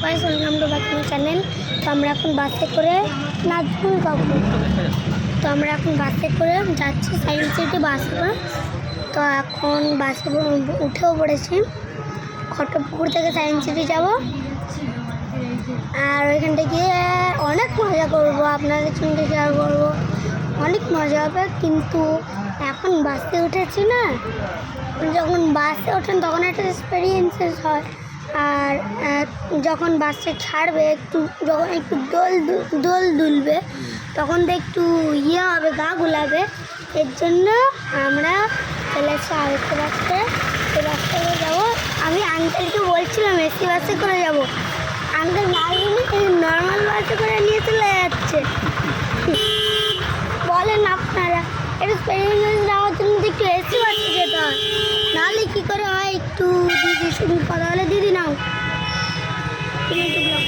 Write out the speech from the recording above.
Guys welcome to back to channel. তো আমরা এখন বাসে করে নাজমুল কাকু তো আমরা এখন বাসে করে যাচ্ছি সায়েন্স সিটি বাসে করে। তো এখন বাসে উঠেও পড়েছি। খট্টপুকুর থেকে সায়েন্স সিটি যাব আর ওইখানটা গিয়ে অনেক মজা করবো, আপনাদের সঙ্গে শেয়ার করবো। অনেক মজা হবে, কিন্তু এখন বাসে উঠেছি না, যখন বাসে ওঠেন তখন একটা এক্সপিরিয়েন্সেস হয়। আর যখন বাসে ছাড়বে যখন একটু দোল দুলবে তখন তো একটু হবে, গা গুলাবে। এর জন্য আমরা চলে এসে আরেকটা বাসে, এই বাসে করে যাবো। আমি আঙ্কেলকে বলছিলাম এসি বাসে করে যাব, আঙ্কেল মারিনি, এই নর্মাল বাসে করে নিয়ে চলে যাচ্ছে। বলেন আপনারা এক্সপিরিয়েন্স নেওয়ার জন্য একটু এসি বাসে যেতে হয়, নাহলে কী করে হয়? একটু দিদি শুধু কথা বলে, দিদি নাও তুমি একটু ব্লগ